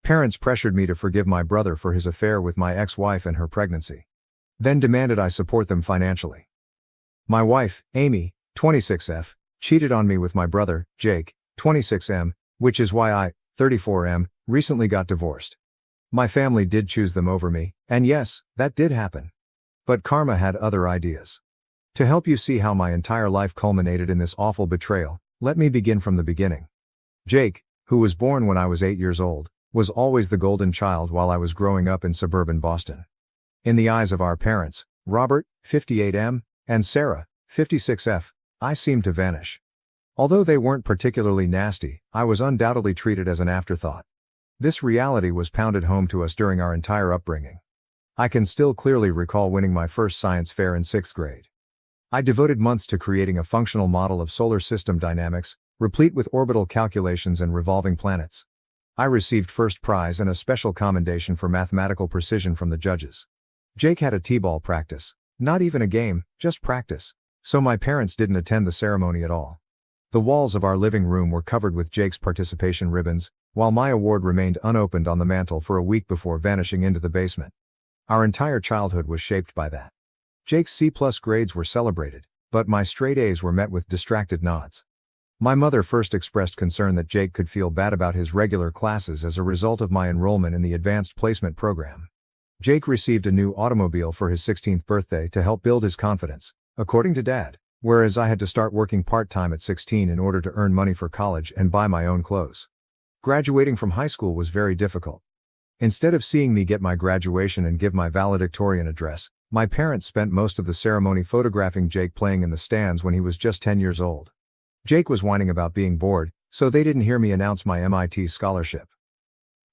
Parents pressured me to forgive my brother for his affair with my ex-wife and her pregnancy. Then demanded I support them financially. My wife, Amy, 26F, cheated on me with my brother, Jake, 26M, which is why I, 34M, recently got divorced. My family did choose them over me, and yes, that did happen. But karma had other ideas. To help you see how my entire life culminated in this awful betrayal, let me begin from the beginning. Jake, who was born when I was 8 years old, was always the golden child while I was growing up in suburban Boston. In the eyes of our parents, Robert, 58M, and Sarah, 56F, I seemed to vanish. Although they weren't particularly nasty, I was undoubtedly treated as an afterthought. This reality was pounded home to us during our entire upbringing. I can still clearly recall winning my first science fair in 6th grade. I devoted months to creating a functional model of solar system dynamics, replete with orbital calculations and revolving planets. I received first prize and a special commendation for mathematical precision from the judges. Jake had a t-ball practice. Not even a game, just practice. So my parents didn't attend the ceremony at all. The walls of our living room were covered with Jake's participation ribbons, while my award remained unopened on the mantle for a week before vanishing into the basement. Our entire childhood was shaped by that. Jake's C+ grades were celebrated, but my straight A's were met with distracted nods. My mother first expressed concern that Jake could feel bad about his regular classes as a result of my enrollment in the advanced placement program. Jake received a new automobile for his 16th birthday to help build his confidence, according to Dad, whereas I had to start working part-time at 16 in order to earn money for college and buy my own clothes. Graduating from high school was very difficult. Instead of seeing me get my graduation and give my valedictorian address, my parents spent most of the ceremony photographing Jake playing in the stands when he was just 10 years old. Jake was whining about being bored, so they didn't hear me announce my MIT scholarship.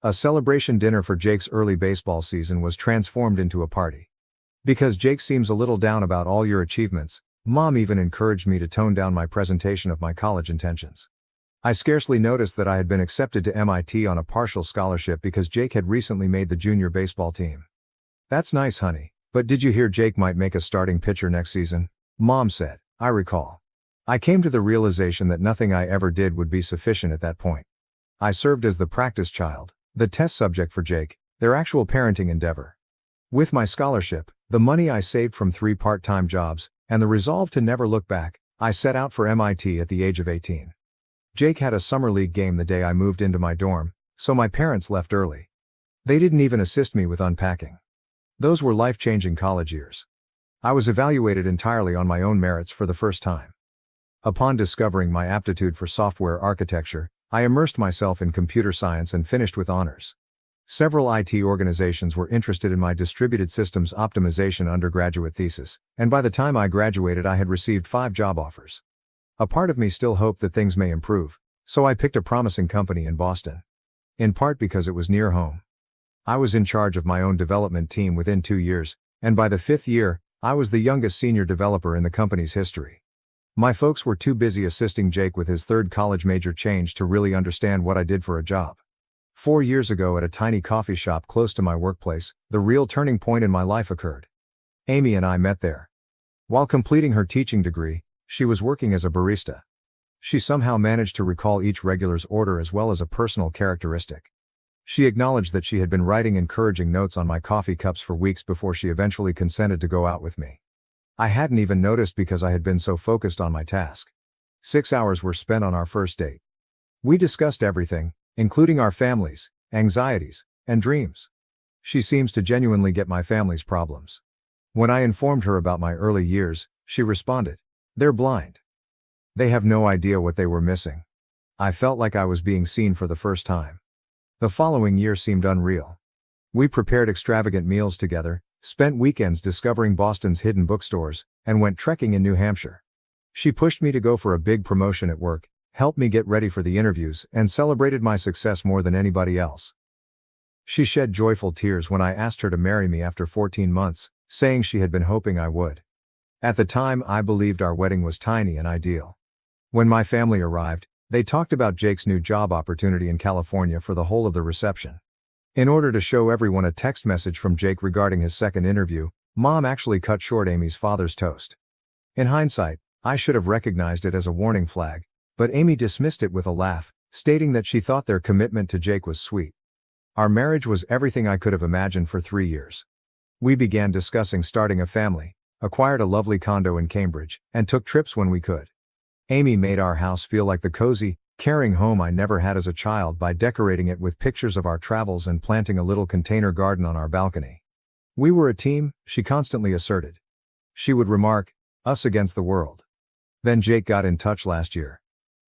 A celebration dinner for Jake's early baseball season was transformed into a party. Because Jake seems a little down about all your achievements, Mom even encouraged me to tone down my presentation of my college intentions. I scarcely noticed that I had been accepted to MIT on a partial scholarship because Jake had recently made the junior baseball team. That's nice, honey, but did you hear Jake might make a starting pitcher next season? Mom said. I recall. I came to the realization that nothing I ever did would be sufficient at that point. I served as the practice child, the test subject for Jake, their actual parenting endeavor. With my scholarship, the money I saved from 3 part-time jobs, and the resolve to never look back, I set out for MIT at the age of 18. Jake had a summer league game the day I moved into my dorm, so my parents left early. They didn't even assist me with unpacking. Those were life-changing college years. I was evaluated entirely on my own merits for the first time. Upon discovering my aptitude for software architecture, I immersed myself in computer science and finished with honors. Several IT organizations were interested in my distributed systems optimization undergraduate thesis, and by the time I graduated I had received 5 job offers. A part of me still hoped that things may improve, so I picked a promising company in Boston. In part because it was near home. I was in charge of my own development team within 2 years, and by the 5th year, I was the youngest senior developer in the company's history. My folks were too busy assisting Jake with his 3rd college major change to really understand what I did for a job. 4 years ago at a tiny coffee shop close to my workplace, the real turning point in my life occurred. Amy and I met there. While completing her teaching degree, she was working as a barista. She somehow managed to recall each regular's order as well as a personal characteristic. She acknowledged that she had been writing encouraging notes on my coffee cups for weeks before she eventually consented to go out with me. I hadn't even noticed because I had been so focused on my task. 6 hours were spent on our first date. We discussed everything, including our families, anxieties, and dreams. She seems to genuinely get my family's problems. When I informed her about my early years, she responded, "They're blind. They have no idea what they were missing." I felt like I was being seen for the first time. The following year seemed unreal. We prepared extravagant meals together, spent weekends discovering Boston's hidden bookstores, and went trekking in New Hampshire. She pushed me to go for a big promotion at work, helped me get ready for the interviews, and celebrated my success more than anybody else. She shed joyful tears when I asked her to marry me after 14 months, saying she had been hoping I would. At the time, I believed our wedding was tiny and ideal. When my family arrived, they talked about Jake's new job opportunity in California for the whole of the reception. In order to show everyone a text message from Jake regarding his second interview, Mom actually cut short Amy's father's toast. In hindsight, I should have recognized it as a warning flag, but Amy dismissed it with a laugh, stating that she thought their commitment to Jake was sweet. Our marriage was everything I could have imagined for 3 years. We began discussing starting a family, acquired a lovely condo in Cambridge, and took trips when we could. Amy made our house feel like the cozy, caring home I never had as a child by decorating it with pictures of our travels and planting a little container garden on our balcony. We were a team, she constantly asserted. She would remark, us against the world. Then Jake got in touch last year.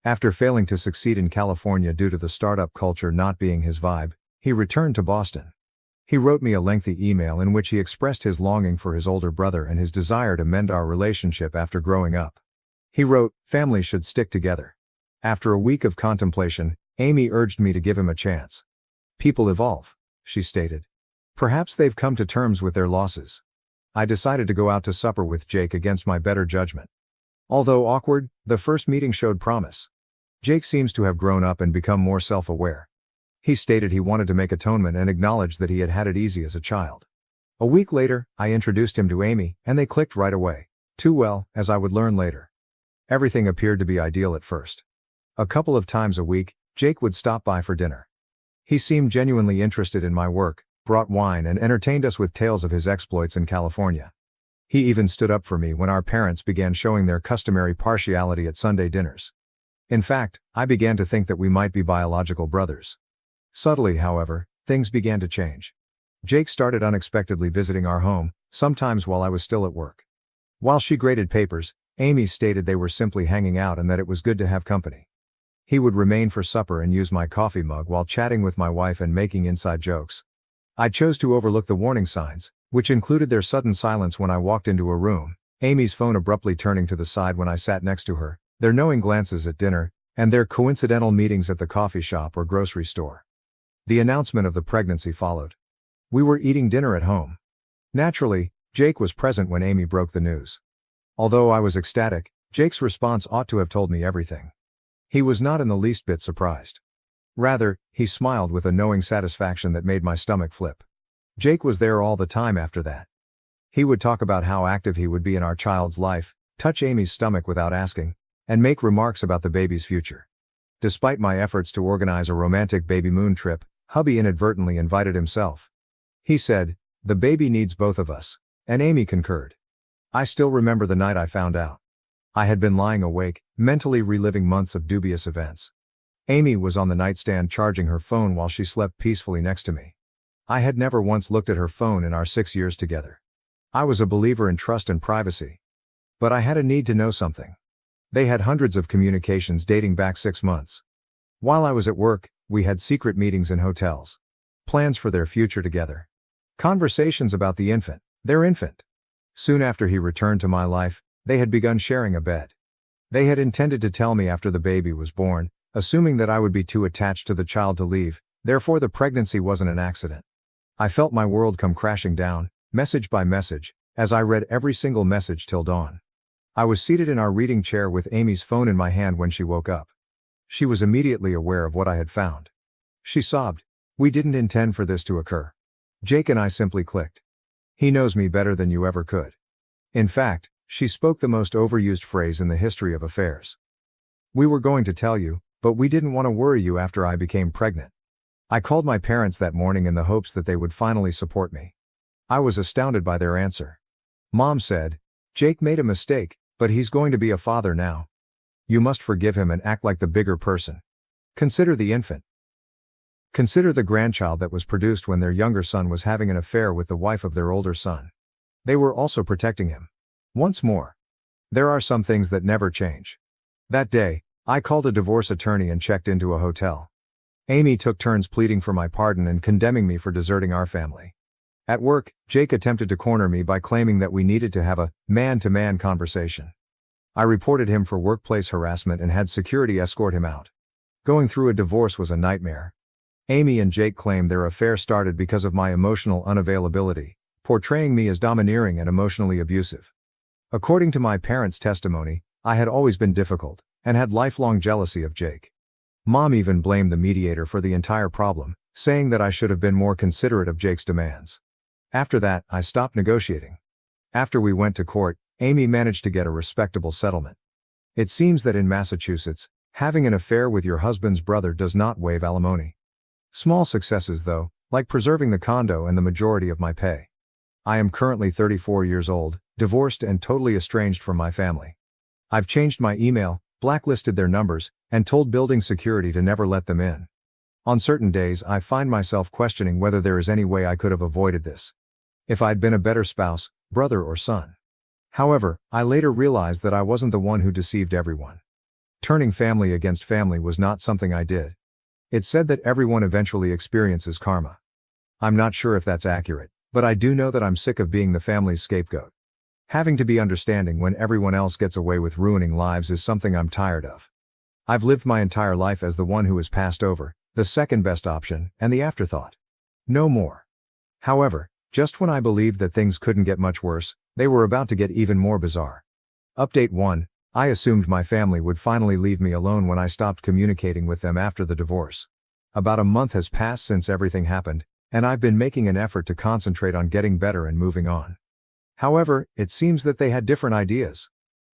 After failing to succeed in California due to the startup culture not being his vibe, he returned to Boston. He wrote me a lengthy email in which he expressed his longing for his older brother and his desire to mend our relationship after growing up. He wrote, families should stick together. After a week of contemplation, Amy urged me to give him a chance. People evolve, she stated. Perhaps they've come to terms with their losses. I decided to go out to supper with Jake against my better judgment. Although awkward, the first meeting showed promise. Jake seems to have grown up and become more self-aware. He stated he wanted to make atonement and acknowledged that he had had it easy as a child. A week later, I introduced him to Amy, and they clicked right away. Too well, as I would learn later. Everything appeared to be ideal at first. A couple of times a week, Jake would stop by for dinner. He seemed genuinely interested in my work, brought wine and entertained us with tales of his exploits in California. He even stood up for me when our parents began showing their customary partiality at Sunday dinners. In fact, I began to think that we might be biological brothers. Subtly, however, things began to change. Jake started unexpectedly visiting our home, sometimes while I was still at work. While she graded papers, Amy stated they were simply hanging out and that it was good to have company. He would remain for supper and use my coffee mug while chatting with my wife and making inside jokes. I chose to overlook the warning signs, which included their sudden silence when I walked into a room, Amy's phone abruptly turning to the side when I sat next to her, their knowing glances at dinner, and their coincidental meetings at the coffee shop or grocery store. The announcement of the pregnancy followed. We were eating dinner at home. Naturally, Jake was present when Amy broke the news. Although I was ecstatic, Jake's response ought to have told me everything. He was not in the least bit surprised. Rather, he smiled with a knowing satisfaction that made my stomach flip. Jake was there all the time after that. He would talk about how active he would be in our child's life, touch Amy's stomach without asking, and make remarks about the baby's future. Despite my efforts to organize a romantic baby moon trip, hubby inadvertently invited himself. He said, "The baby needs both of us," and Amy concurred. I still remember the night I found out. I had been lying awake, mentally reliving months of dubious events. Amy was on the nightstand charging her phone while she slept peacefully next to me. I had never once looked at her phone in our 6 years together. I was a believer in trust and privacy. But I had a need to know something. They had hundreds of communications dating back 6 months. While I was at work, we had secret meetings in hotels. Plans for their future together. Conversations about the infant, their infant. Soon after he returned to my life, they had begun sharing a bed. They had intended to tell me after the baby was born, assuming that I would be too attached to the child to leave, therefore the pregnancy wasn't an accident. I felt my world come crashing down, message by message, as I read every single message till dawn. I was seated in our reading chair with Amy's phone in my hand when she woke up. She was immediately aware of what I had found. She sobbed, "We didn't intend for this to occur." Jake and I simply clicked. He knows me better than you ever could. In fact, she spoke the most overused phrase in the history of affairs. We were going to tell you, but we didn't want to worry you after I became pregnant. I called my parents that morning in the hopes that they would finally support me. I was astounded by their answer. Mom said, "Jake made a mistake, but he's going to be a father now. You must forgive him and act like the bigger person. Consider the infant. Consider the grandchild that was produced when their younger son was having an affair with the wife of their older son. They were also protecting him. Once more. There are some things that never change." That day, I called a divorce attorney and checked into a hotel. Amy took turns pleading for my pardon and condemning me for deserting our family. At work, Jake attempted to corner me by claiming that we needed to have a man-to-man conversation. I reported him for workplace harassment and had security escort him out. Going through a divorce was a nightmare. Amy and Jake claimed their affair started because of my emotional unavailability, portraying me as domineering and emotionally abusive. According to my parents' testimony, I had always been difficult, and had lifelong jealousy of Jake. Mom even blamed the mediator for the entire problem, saying that I should have been more considerate of Jake's demands. After that, I stopped negotiating. After we went to court, Amy managed to get a respectable settlement. It seems that in Massachusetts, having an affair with your husband's brother does not waive alimony. Small successes though, like preserving the condo and the majority of my pay. I am currently 34 years old, divorced and totally estranged from my family. I've changed my email, blacklisted their numbers, and told building security to never let them in. On certain days I find myself questioning whether there is any way I could have avoided this. If I'd been a better spouse, brother or son. However, I later realized that I wasn't the one who deceived everyone. Turning family against family was not something I did. It's said that everyone eventually experiences karma. I'm not sure if that's accurate, but I do know that I'm sick of being the family's scapegoat. Having to be understanding when everyone else gets away with ruining lives is something I'm tired of. I've lived my entire life as the one who is passed over, the second best option, and the afterthought. No more. However, just when I believed that things couldn't get much worse, they were about to get even more bizarre. Update 1. I assumed my family would finally leave me alone when I stopped communicating with them after the divorce. About a month has passed since everything happened, and I've been making an effort to concentrate on getting better and moving on. However, it seems that they had different ideas.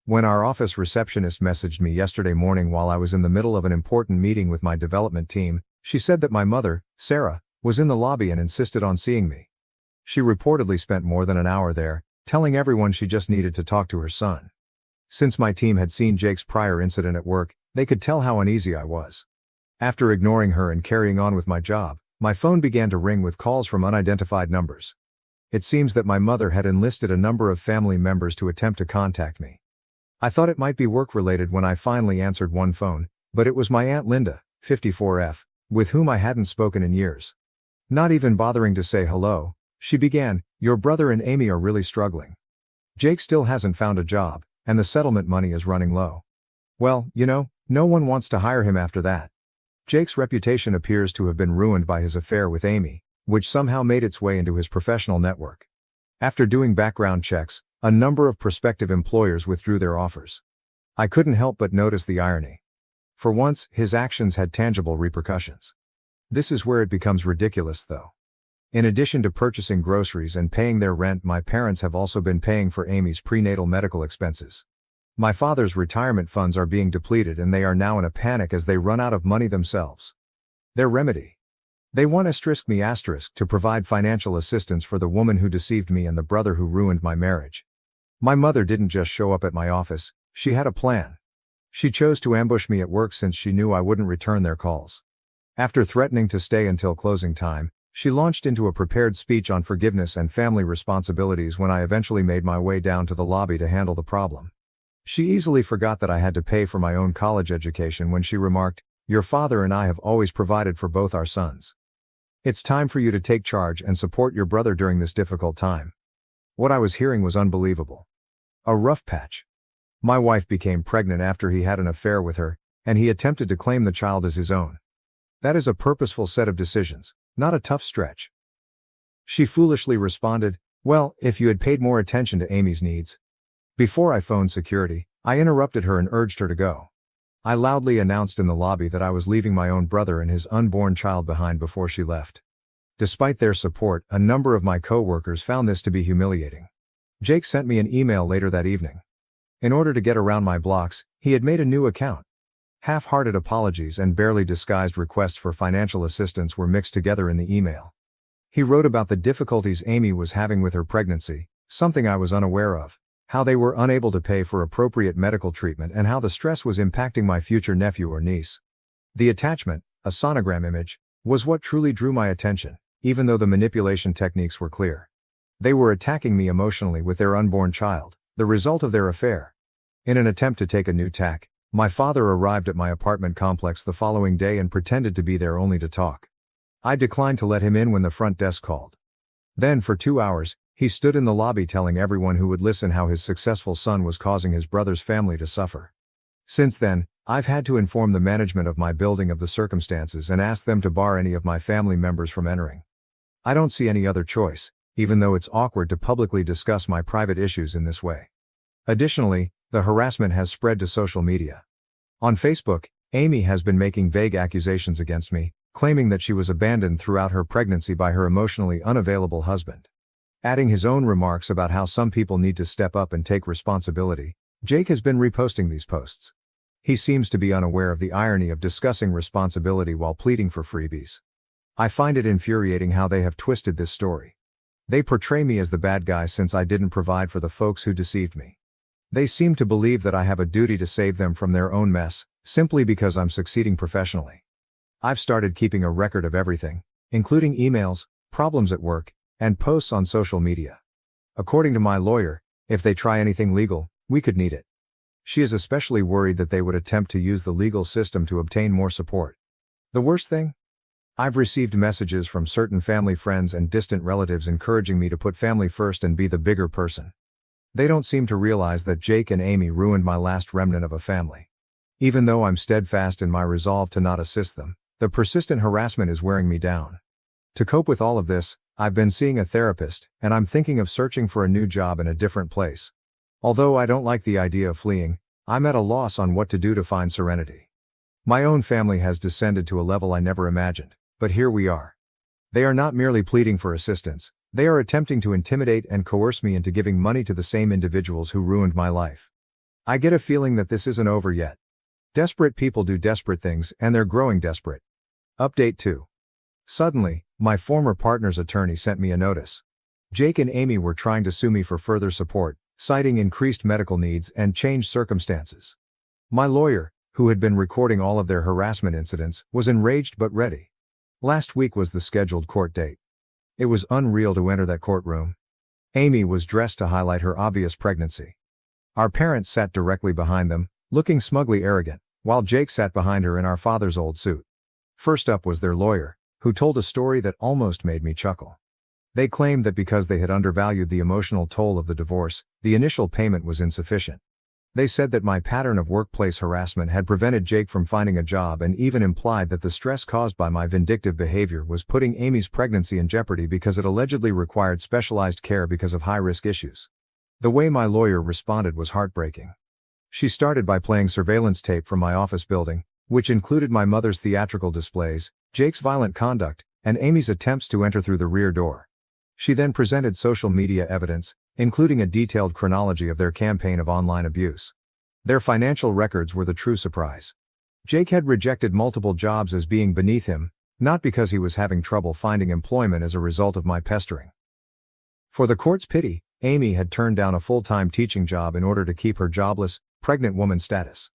When our office receptionist messaged me yesterday morning while I was in the middle of an important meeting with my development team, she said that my mother, Sarah, was in the lobby and insisted on seeing me. She reportedly spent more than an hour there, telling everyone she just needed to talk to her son. Since my team had seen Jake's prior incident at work, they could tell how uneasy I was. After ignoring her and carrying on with my job, my phone began to ring with calls from unidentified numbers. It seems that my mother had enlisted a number of family members to attempt to contact me. I thought it might be work-related when I finally answered one phone, but it was my Aunt Linda, 54F, with whom I hadn't spoken in years. Not even bothering to say hello, she began, "Your brother and Amy are really struggling. Jake still hasn't found a job, and the settlement money is running low. Well, no one wants to hire him after that. Jake's reputation appears to have been ruined by his affair with Amy, which somehow made its way into his professional network. After doing background checks, a number of prospective employers withdrew their offers. I couldn't help but notice the irony. For once, his actions had tangible repercussions. This is where it becomes ridiculous though. In addition to purchasing groceries and paying their rent, my parents have also been paying for Amy's prenatal medical expenses. My father's retirement funds are being depleted and they are now in a panic as they run out of money themselves. Their remedy? They want me to provide financial assistance for the woman who deceived me and the brother who ruined my marriage. My mother didn't just show up at my office, she had a plan. She chose to ambush me at work since she knew I wouldn't return their calls. After threatening to stay until closing time, she launched into a prepared speech on forgiveness and family responsibilities when I eventually made my way down to the lobby to handle the problem. She easily forgot that I had to pay for my own college education when she remarked, "Your father and I have always provided for both our sons. It's time for you to take charge and support your brother during this difficult time." What I was hearing was unbelievable. A rough patch. My wife became pregnant after he had an affair with her, and he attempted to claim the child as his own. That is a purposeful set of decisions, not a tough stretch. She foolishly responded, "Well, if you had paid more attention to Amy's needs." Before I phoned security, I interrupted her and urged her to go. I loudly announced in the lobby that I was leaving my own brother and his unborn child behind before she left. Despite their support, a number of my co-workers found this to be humiliating. Jake sent me an email later that evening. In order to get around my blocks, he had made a new account. Half-hearted apologies and barely disguised requests for financial assistance were mixed together in the email. He wrote about the difficulties Amy was having with her pregnancy, something I was unaware of, how they were unable to pay for appropriate medical treatment and how the stress was impacting my future nephew or niece. The attachment, a sonogram image, was what truly drew my attention, even though the manipulation techniques were clear. They were attacking me emotionally with their unborn child, the result of their affair. In an attempt to take a new tack, my father arrived at my apartment complex the following day and pretended to be there only to talk. I declined to let him in when the front desk called. Then for 2 hours, he stood in the lobby telling everyone who would listen how his successful son was causing his brother's family to suffer. Since then, I've had to inform the management of my building of the circumstances and ask them to bar any of my family members from entering. I don't see any other choice, even though it's awkward to publicly discuss my private issues in this way. Additionally, the harassment has spread to social media. On Facebook, Amy has been making vague accusations against me, claiming that she was abandoned throughout her pregnancy by her emotionally unavailable husband. Adding his own remarks about how some people need to step up and take responsibility, Jake has been reposting these posts. He seems to be unaware of the irony of discussing responsibility while pleading for freebies. I find it infuriating how they have twisted this story. They portray me as the bad guy since I didn't provide for the folks who deceived me. They seem to believe that I have a duty to save them from their own mess, simply because I'm succeeding professionally. I've started keeping a record of everything, including emails, problems at work, and posts on social media. According to my lawyer, if they try anything legal, we could need it. She is especially worried that they would attempt to use the legal system to obtain more support. The worst thing? I've received messages from certain family friends and distant relatives encouraging me to put family first and be the bigger person. They don't seem to realize that Jake and Amy ruined my last remnant of a family. Even though I'm steadfast in my resolve to not assist them, the persistent harassment is wearing me down. To cope with all of this, I've been seeing a therapist, and I'm thinking of searching for a new job in a different place. Although I don't like the idea of fleeing, I'm at a loss on what to do to find serenity. My own family has descended to a level I never imagined, but here we are. They are not merely pleading for assistance, they are attempting to intimidate and coerce me into giving money to the same individuals who ruined my life. I get a feeling that this isn't over yet. Desperate people do desperate things, and they're growing desperate. Update 2. Suddenly, my former partner's attorney sent me a notice. Jake and Amy were trying to sue me for further support, citing increased medical needs and changed circumstances. My lawyer, who had been recording all of their harassment incidents, was enraged but ready. Last week was the scheduled court date. It was unreal to enter that courtroom. Amy was dressed to highlight her obvious pregnancy. Our parents sat directly behind them, looking smugly arrogant, while Jake sat behind her in our father's old suit. First up was their lawyer, who told a story that almost made me chuckle. They claimed that because they had undervalued the emotional toll of the divorce, the initial payment was insufficient. They said that my pattern of workplace harassment had prevented Jake from finding a job and even implied that the stress caused by my vindictive behavior was putting Amy's pregnancy in jeopardy because it allegedly required specialized care because of high-risk issues. The way my lawyer responded was heartbreaking. She started by playing surveillance tape from my office building, which included my mother's theatrical displays, Jake's violent conduct, and Amy's attempts to enter through the rear door. She then presented social media evidence, including a detailed chronology of their campaign of online abuse. Their financial records were the true surprise. Jake had rejected multiple jobs as being beneath him, not because he was having trouble finding employment as a result of my pestering. For the court's pity, Amy had turned down a full-time teaching job in order to keep her jobless, pregnant woman status.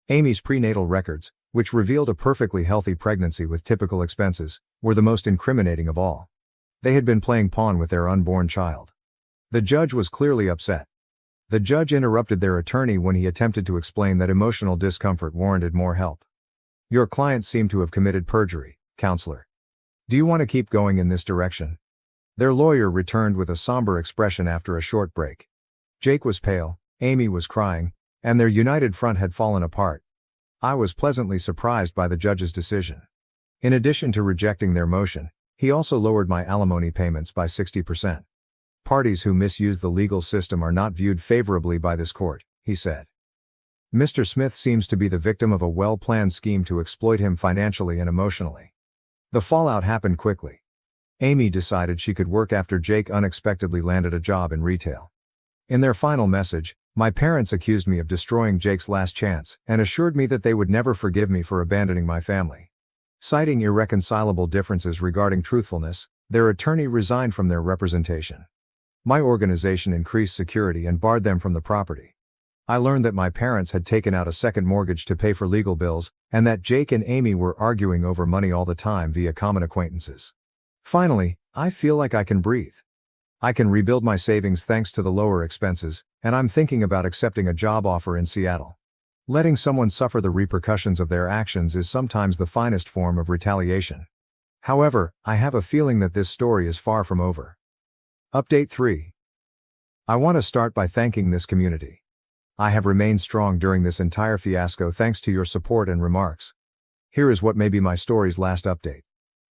Amy's prenatal records, which revealed a perfectly healthy pregnancy with typical expenses, were the most incriminating of all. They had been playing pawn with their unborn child. The judge was clearly upset. The judge interrupted their attorney when he attempted to explain that emotional discomfort warranted more help. Your client seemed to have committed perjury, counselor. Do you want to keep going in this direction? Their lawyer returned with a somber expression after a short break. Jake was pale, Amy was crying, and their united front had fallen apart. I was pleasantly surprised by the judge's decision. In addition to rejecting their motion, he also lowered my alimony payments by 60%. Parties who misuse the legal system are not viewed favorably by this court, he said. Mr. Smith seems to be the victim of a well-planned scheme to exploit him financially and emotionally. The fallout happened quickly. Amy decided she could work after Jake unexpectedly landed a job in retail. In their final message, my parents accused me of destroying Jake's last chance and assured me that they would never forgive me for abandoning my family. Citing irreconcilable differences regarding truthfulness, their attorney resigned from their representation. My organization increased security and barred them from the property. I learned that my parents had taken out a second mortgage to pay for legal bills, and that Jake and Amy were arguing over money all the time via common acquaintances. Finally, I feel like I can breathe. I can rebuild my savings thanks to the lower expenses, and I'm thinking about accepting a job offer in Seattle. Letting someone suffer the repercussions of their actions is sometimes the finest form of retaliation. However, I have a feeling that this story is far from over. Update 3. I want to start by thanking this community. I have remained strong during this entire fiasco thanks to your support and remarks. Here is what may be my story's last update.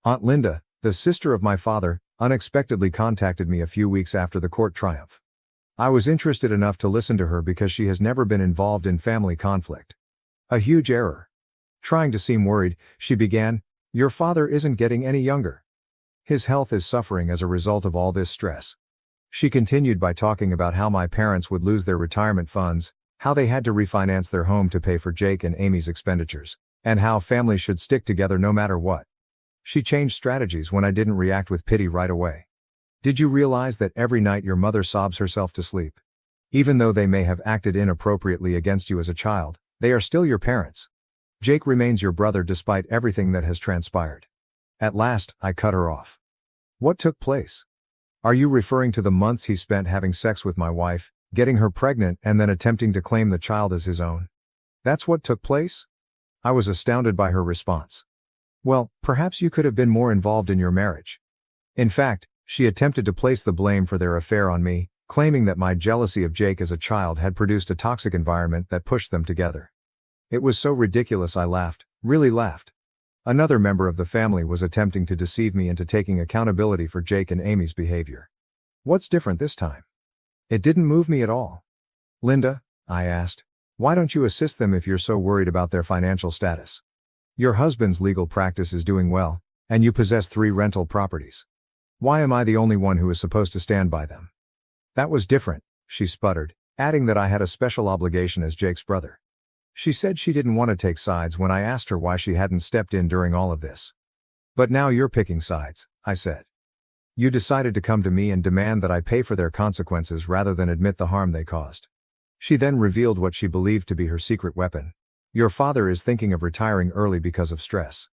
Aunt Linda, the sister of my father, unexpectedly contacted me a few weeks after the court triumph. I was interested enough to listen to her because she has never been involved in family conflict. A huge error. Trying to seem worried, she began, "Your father isn't getting any younger. His health is suffering as a result of all this stress." She continued by talking about how my parents would lose their retirement funds, how they had to refinance their home to pay for Jake and Amy's expenditures, and how families should stick together no matter what. She changed strategies when I didn't react with pity right away. Did you realize that every night your mother sobs herself to sleep? Even though they may have acted inappropriately against you as a child, they are still your parents. Jake remains your brother despite everything that has transpired. At last, I cut her off. What took place? Are you referring to the months he spent having sex with my wife, getting her pregnant and then attempting to claim the child as his own? That's what took place? I was astounded by her response. Well, perhaps you could have been more involved in your marriage. In fact, she attempted to place the blame for their affair on me, claiming that my jealousy of Jake as a child had produced a toxic environment that pushed them together. It was so ridiculous I laughed, really laughed. Another member of the family was attempting to deceive me into taking accountability for Jake and Amy's behavior. What's different this time? It didn't move me at all. Linda, I asked, why don't you assist them if you're so worried about their financial status? Your husband's legal practice is doing well, and you possess 3 rental properties. Why am I the only one who is supposed to stand by them? That was different, she sputtered, adding that I had a special obligation as Jake's brother. She said she didn't want to take sides when I asked her why she hadn't stepped in during all of this. But now you're picking sides, I said. You decided to come to me and demand that I pay for their consequences rather than admit the harm they caused. She then revealed what she believed to be her secret weapon. Your father is thinking of retiring early because of stress.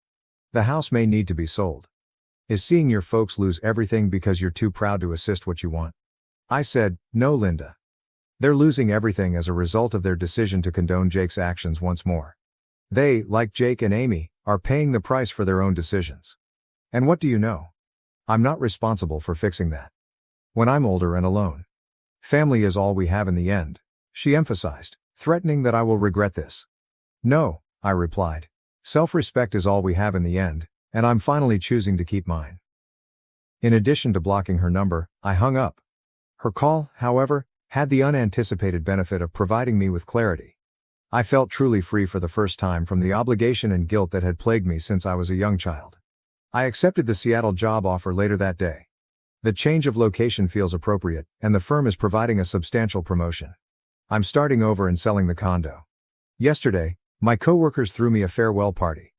The house may need to be sold. Is seeing your folks lose everything because you're too proud to assist what you want? I said, no, Linda. They're losing everything as a result of their decision to condone Jake's actions once more. They, like Jake and Amy, are paying the price for their own decisions. And what do you know? I'm not responsible for fixing that. When I'm older and alone. Family is all we have in the end, she emphasized, threatening that I will regret this. No, I replied. Self-respect is all we have in the end, and I'm finally choosing to keep mine. In addition to blocking her number, I hung up. Her call, however, had the unanticipated benefit of providing me with clarity. I felt truly free for the first time from the obligation and guilt that had plagued me since I was a young child. I accepted the Seattle job offer later that day. The change of location feels appropriate, and the firm is providing a substantial promotion. I'm starting over and selling the condo. Yesterday, my coworkers threw me a farewell party.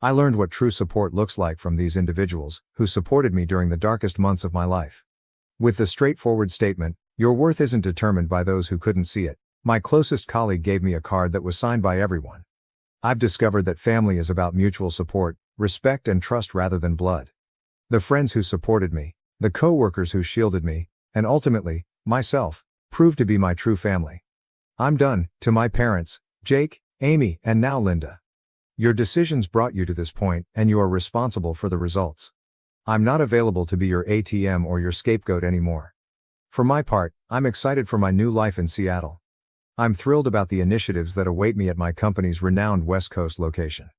I learned what true support looks like from these individuals, who supported me during the darkest months of my life. With the straightforward statement, your worth isn't determined by those who couldn't see it, my closest colleague gave me a card that was signed by everyone. I've discovered that family is about mutual support, respect and trust rather than blood. The friends who supported me, the coworkers who shielded me, and ultimately, myself, proved to be my true family. I'm done, to my parents, Jake, Amy, and now Linda. Your decisions brought you to this point, and you are responsible for the results. I'm not available to be your ATM or your scapegoat anymore. For my part, I'm excited for my new life in Seattle. I'm thrilled about the initiatives that await me at my company's renowned West Coast location.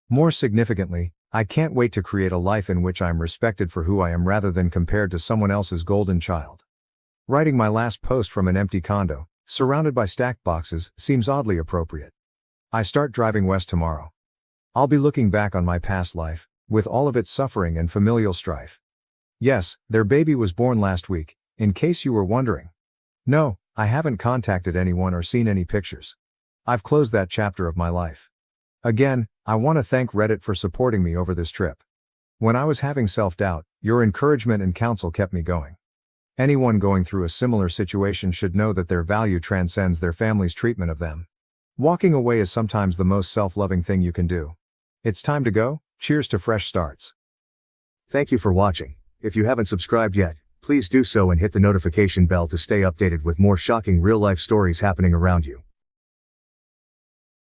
More significantly, I can't wait to create a life in which I'm respected for who I am rather than compared to someone else's golden child. Writing my last post from an empty condo, surrounded by stacked boxes, seems oddly appropriate. I start driving west tomorrow. I'll be looking back on my past life, with all of its suffering and familial strife. Yes, their baby was born last week, in case you were wondering. No, I haven't contacted anyone or seen any pictures. I've closed that chapter of my life. Again, I want to thank Reddit for supporting me over this trip. When I was having self-doubt, your encouragement and counsel kept me going. Anyone going through a similar situation should know that their value transcends their family's treatment of them. Walking away is sometimes the most self-loving thing you can do. It's time to go. Cheers to fresh starts. Thank you for watching. If you haven't subscribed yet, please do so and hit the notification bell to stay updated with more shocking real-life stories happening around you.